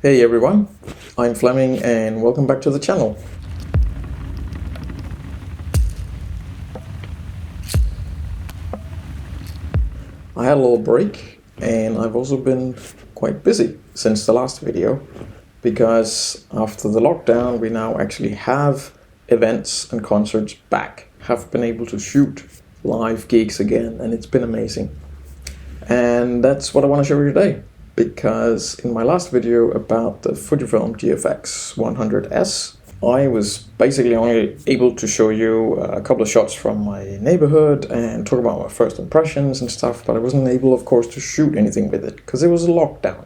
Hey everyone, I'm Fleming and welcome back to the channel. I had a little break and I've also been quite busy since the last video because after the lockdown we now actually have events and concerts back, have been able to shoot live gigs again, and it's been amazing. And that's what I want to show you today, because in my last video about the FUJIFILM GFX100S, I was basically only able to show you a couple of shots from my neighborhood and talk about my first impressions and stuff, but I wasn't able, of course, to shoot anything with it because it was a lockdown.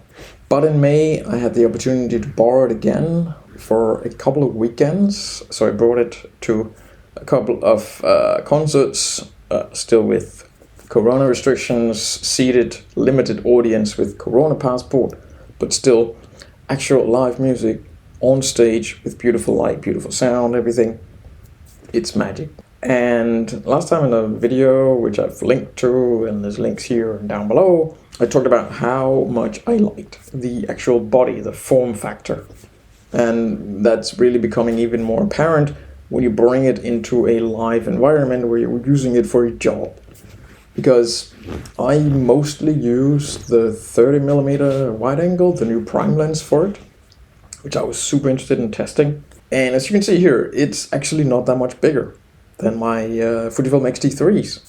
But in May, I had the opportunity to borrow it again for a couple of weekends, so I brought it to a couple of concerts, still with Corona restrictions, seated, limited audience with Corona passport, but still actual live music on stage with beautiful light, beautiful sound, everything. It's magic. And last time in the video, which I've linked to, and there's links here and down below, I talked about how much I liked the actual body, the form factor. And that's really becoming even more apparent when you bring it into a live environment where you're using it for a job. Because I mostly use the 30mm wide angle, the new prime lens for it, which I was super interested in testing. And as you can see here, it's actually not that much bigger than my FUJIFILM X-T3s.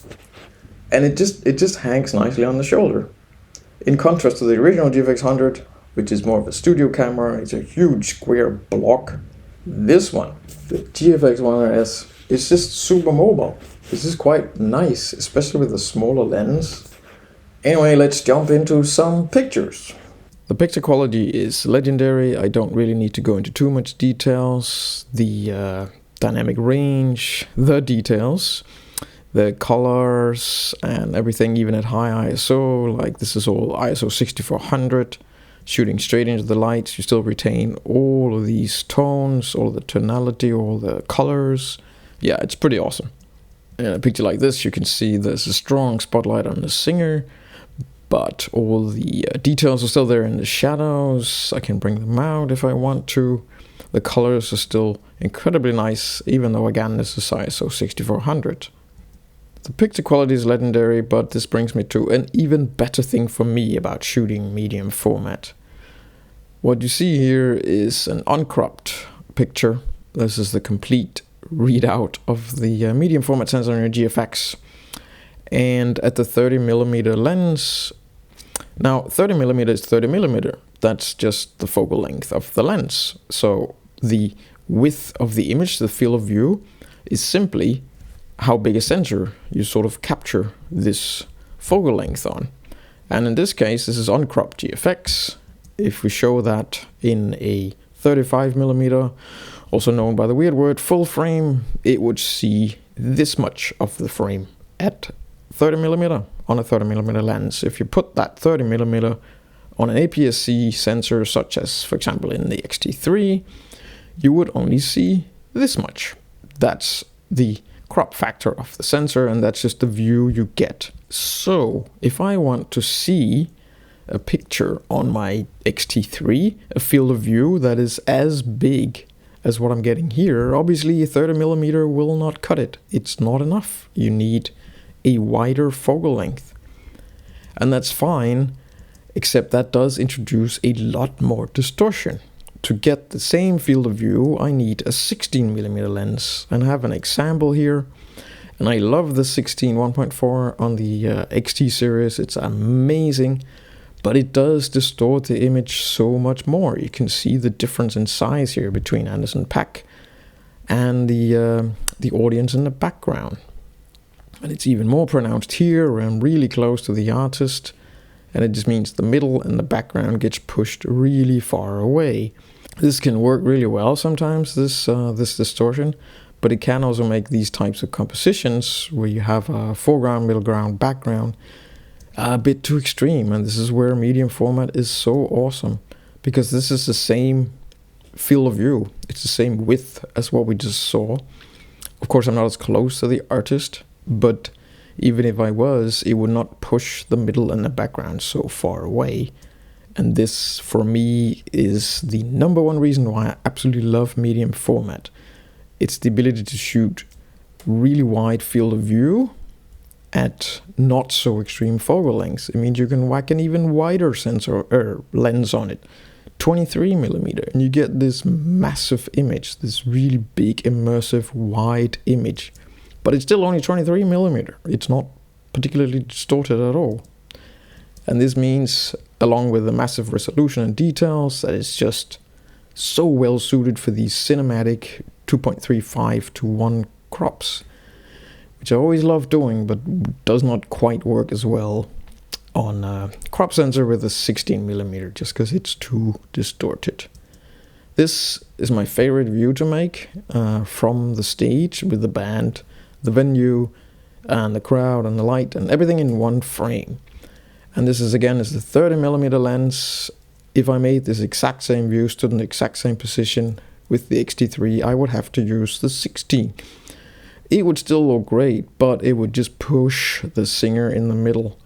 And it just hangs nicely on the shoulder. In contrast to the original GFX100, which is more of a studio camera, it's a huge square block. This one, the GFX100S, is just super mobile. This is quite nice, especially with a smaller lens. Anyway, let's jump into some pictures. The picture quality is legendary. I don't really need to go into too much details. The dynamic range, the details, the colors and everything, even at high ISO, like this is all ISO 6400. Shooting straight into the lights, you still retain all of these tones, all the tonality, all the colors. Yeah, it's pretty awesome. In a picture like this, you can see there's a strong spotlight on the singer, but all the details are still there in the shadows. I can bring them out if I want to. The colors are still incredibly nice, even though again this is ISO 6400. The picture quality is legendary, but this brings me to an even better thing for me about shooting medium format. What you see here is an uncropped picture. This is the complete readout of the medium format sensor on your GFX. And at the 30mm lens, now 30mm is 30mm. That's just the focal length of the lens. So the width of the image, the field of view, is simply how big a sensor you sort of capture this focal length on. And in this case, this is uncropped GFX. If we show that in a 35mm, also known by the weird word full frame, it would see this much of the frame at 30mm on a 30mm lens. If you put that 30mm on an APS-C sensor, such as for example in the X-T3, you would only see this much. That's the crop factor of the sensor, and that's just the view you get. So if I want to see a picture on my X-T3, a field of view that is as big as what I'm getting here, obviously a 30mm will not cut it. It's not enough. You need a wider focal length. And that's fine, except that does introduce a lot more distortion. To get the same field of view, I need a 16mm lens, and I have an example here. And I love the 16 1.4 on the XT series. It's amazing, but it does distort the image so much more. You can see the difference in size here between Anderson .Paak and the audience in the background. And it's even more pronounced here, where I'm really close to the artist, and it just means the middle and the background gets pushed really far away. This can work really well sometimes, this distortion, but it can also make these types of compositions where you have a foreground, middle ground, background a bit too extreme. And this is where medium format is so awesome, because this is the same field of view. It's the same width as what we just saw. Of course, I'm not as close to the artist, but even if I was, it would not push the middle and the background so far away. And this, for me, is the number one reason why I absolutely love medium format. It's the ability to shoot really wide field of view at not so extreme focal lengths. It means you can whack an even wider sensor lens on it, 23mm, and you get this massive image, this really big, immersive, wide image. But it's still only 23mm. It's not particularly distorted at all. And this means, along with the massive resolution and details, that it's just so well suited for these cinematic 2.35:1 crops, which I always love doing, but does not quite work as well on a crop sensor with a 16mm, just because it's too distorted. This is my favorite view to make from the stage, with the band, the venue, and the crowd, and the light, and everything in one frame. And this is, again, is the 30mm lens. If I made this exact same view, stood in the exact same position with the X-T3, I would have to use the 16. It would still look great, but it would just push the singer in the middle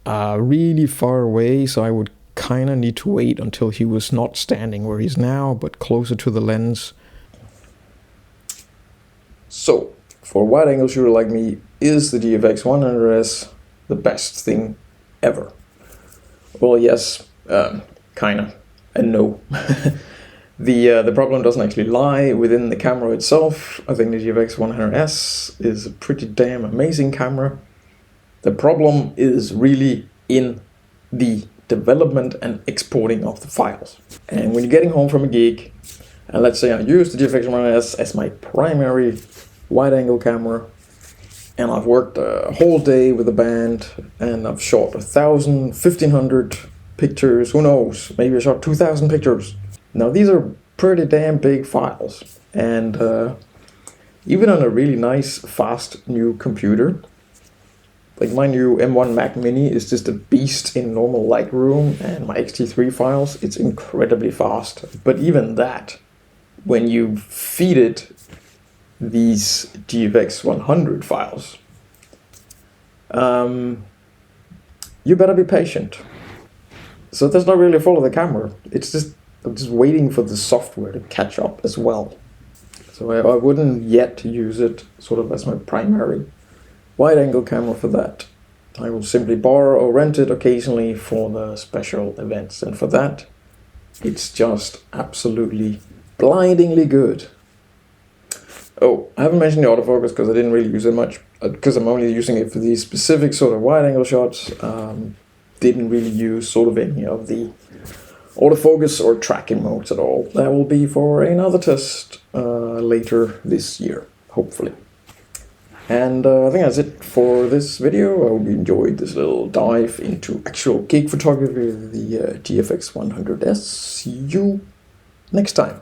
really far away, so I would kind of need to wait until he was not standing where he's now, but closer to the lens. So, for a wide-angle shooter like me, is the GFX100S the best thing ever? Well, yes, kinda, and no. The problem doesn't actually lie within the camera itself. I think the GFX100S is a pretty damn amazing camera. The problem is really in the development and exporting of the files. And when you're getting home from a gig, and let's say I use the GFX100S as my primary wide-angle camera, and I've worked a whole day with a band, and I've shot 1,000, 1,500 pictures, who knows, maybe I shot 2,000 pictures. Now these are pretty damn big files, and even on a really nice, fast new computer, like my new M1 Mac Mini is just a beast in normal Lightroom, and my X-T3 files, it's incredibly fast. But even that, when you feed it these GFX100 files, you better be patient. So that's not really a fault of the camera. It's just, I'm just waiting for the software to catch up as well. So I wouldn't yet use it sort of as my primary wide-angle camera for that. I will simply borrow or rent it occasionally for the special events, and for that, it's just absolutely blindingly good. Oh, I haven't mentioned the autofocus because I didn't really use it much, because I'm only using it for these specific sort of wide-angle shots. Didn't really use sort of any of the autofocus or tracking modes at all. That will be for another test later this year, hopefully. And I think that's it for this video. I hope you enjoyed this little dive into actual gig photography with the GFX100S. See you next time.